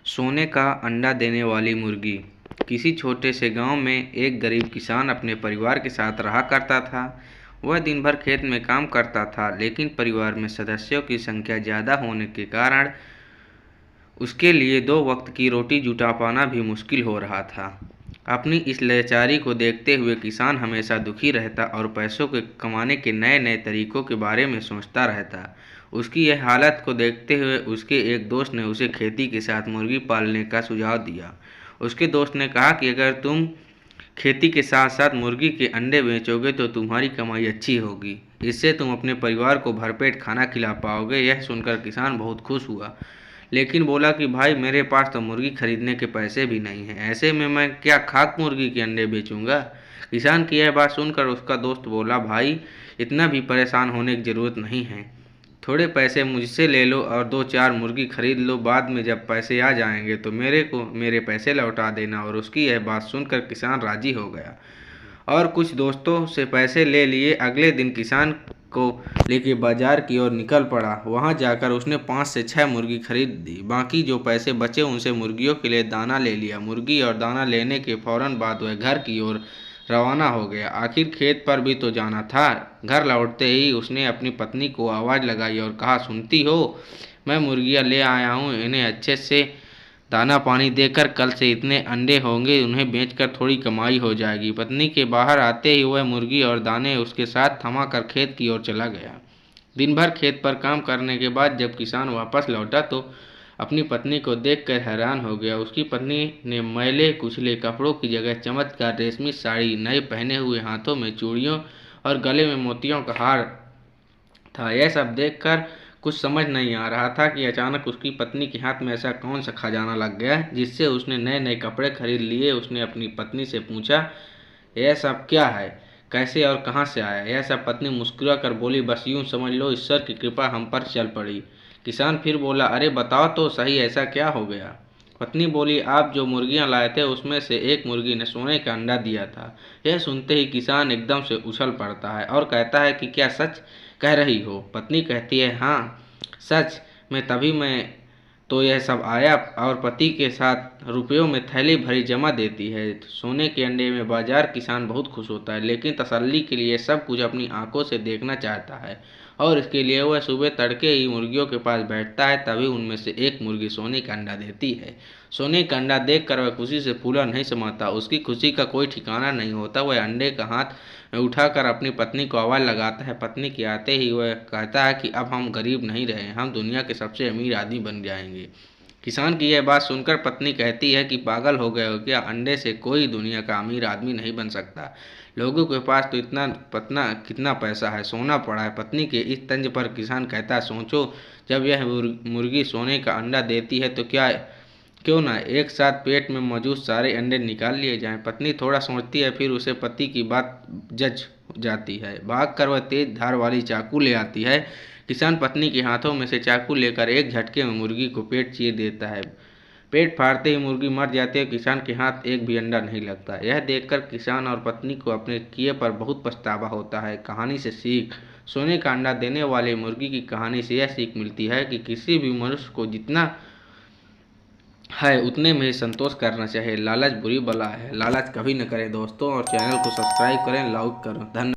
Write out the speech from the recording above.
सोने का अंडा देने वाली मुर्गी। किसी छोटे से गांव में एक गरीब किसान अपने परिवार के साथ रहा करता था। वह दिन भर खेत में काम करता था, लेकिन परिवार में सदस्यों की संख्या ज़्यादा होने के कारण उसके लिए दो वक्त की रोटी जुटा पाना भी मुश्किल हो रहा था। अपनी इस लाचारी को देखते हुए किसान हमेशा दुखी रहता और पैसों के कमाने के नए नए तरीकों के बारे में सोचता रहता। उसकी यह हालत को देखते हुए उसके एक दोस्त ने उसे खेती के साथ मुर्गी पालने का सुझाव दिया। उसके दोस्त ने कहा कि अगर तुम खेती के साथ साथ मुर्गी के अंडे बेचोगे तो तुम्हारी कमाई अच्छी होगी। इससे तुम अपने परिवार को भरपेट खाना खिला पाओगे। यह सुनकर किसान बहुत खुश हुआ, लेकिन बोला कि भाई, मेरे पास तो मुर्गी खरीदने के पैसे भी नहीं हैं। ऐसे में मैं क्या खाक मुर्गी के अंडे बेचूंगा। किसान की यह बात सुनकर उसका दोस्त बोला, भाई, इतना भी परेशान होने की ज़रूरत नहीं है। थोड़े पैसे मुझसे ले लो और दो चार मुर्गी खरीद लो। बाद में जब पैसे आ जाएंगे तो मेरे पैसे लौटा देना। और उसकी यह बात सुनकर किसान राजी हो गया और कुछ दोस्तों से पैसे ले लिए। अगले दिन किसान को लेके बाजार की ओर निकल पड़ा। वहां जाकर उसने 5 से 6 मुर्गी खरीद दी। बाकी जो पैसे बचे उनसे मुर्गियों के लिए दाना ले लिया। मुर्गी और दाना लेने के फौरन बाद वह घर की ओर रवाना हो गया। आखिर खेत पर भी तो जाना था। घर लौटते ही उसने अपनी पत्नी को आवाज़ लगाई और कहा, सुनती हो, मैं मुर्गियाँ ले आया हूँ। इन्हें अच्छे से दाना पानी देकर कल से इतने अंडे होंगे, उन्हें बेचकर थोड़ी कमाई हो जाएगी। पत्नी के बाहर आते ही वह मुर्गी और दाने उसके साथ थमा कर खेत की ओर चला गया। दिन भर खेत पर काम करने के बाद जब किसान वापस लौटा तो अपनी पत्नी को देखकर हैरान हो गया। उसकी पत्नी ने मैले कुचले कपड़ों की जगह चमत्कार रेशमी साड़ी, नए पहने हुए हाथों में चूड़ियों और गले में मोतियों का हार था। यह सब देखकर कुछ समझ नहीं आ रहा था कि अचानक उसकी पत्नी के हाथ में ऐसा कौन सा खजाना लग गया जिससे उसने नए नए कपड़े खरीद लिए। उसने अपनी पत्नी से पूछा, यह सब क्या है, कैसे और कहाँ से आया। यह सब पत्नी मुस्कुरा कर बोली, बस यूं समझ लो, ईश्वर की कृपा हम पर चल पड़ी। किसान फिर बोला, अरे बताओ तो सही, ऐसा क्या हो गया। पत्नी बोली, आप जो मुर्गियां लाए थे उसमें से एक मुर्गी ने सोने का अंडा दिया था। यह सुनते ही किसान एकदम से उछल पड़ता है और कहता है कि क्या सच कह रही हो। पत्नी कहती है, हाँ सच में, तभी मैं तो यह सब आया। और पति के साथ रुपयों में थैली भरी जमा देती है। सोने के अंडे में बाजार। किसान बहुत खुश होता है, लेकिन तसल्ली के लिए सब कुछ अपनी आंखों से देखना चाहता है और इसके लिए वह सुबह तड़के ही मुर्गियों के पास बैठता है। तभी उनमें से एक मुर्गी सोने का अंडा देती है। सोने का अंडा देखकर वह खुशी से फूला नहीं समाता। उसकी खुशी का कोई ठिकाना नहीं होता। वह अंडे का हाथ में उठाकर अपनी पत्नी को आवाज़ लगाता है। पत्नी के आते ही वह कहता है कि अब हम गरीब नहीं रहे, हम दुनिया के सबसे अमीर आदमी बन जाएंगे। किसान की यह बात सुनकर पत्नी कहती है कि पागल हो गए हो क्या, अंडे से कोई दुनिया का अमीर आदमी नहीं बन सकता। लोगों के पास तो इतना पतना कितना पैसा है, सोना पड़ा है। पत्नी के इस तंज पर किसान कहता है, सोचो, जब यह मुर्गी सोने का अंडा देती है तो क्यों ना एक साथ पेट में मौजूद सारे अंडे निकाल लिए जाएं। पत्नी थोड़ा सोचती है, फिर उसे पति की बात जज जाती है। भागकर वह तेज धार वाली चाकू ले आती है। किसान पत्नी के हाथों में से चाकू लेकर एक झटके में मुर्गी को पेट चीर देता है। पेट फाड़ते ही मुर्गी मर जाती है। किसान के हाथ एक भी अंडा नहीं लगता। यह देखकर किसान और पत्नी को अपने किए पर बहुत पछतावा होता है। कहानी से सीख। सोने का अंडा देने वाली मुर्गी की कहानी से यह सीख मिलती है कि किसी भी मनुष्य को जितना है उतने में ही संतोष करना चाहिए। लालच बुरी बला है, लालच कभी न करें दोस्तों। और चैनल को सब्सक्राइब करें, लाइक करें। धन्यवाद।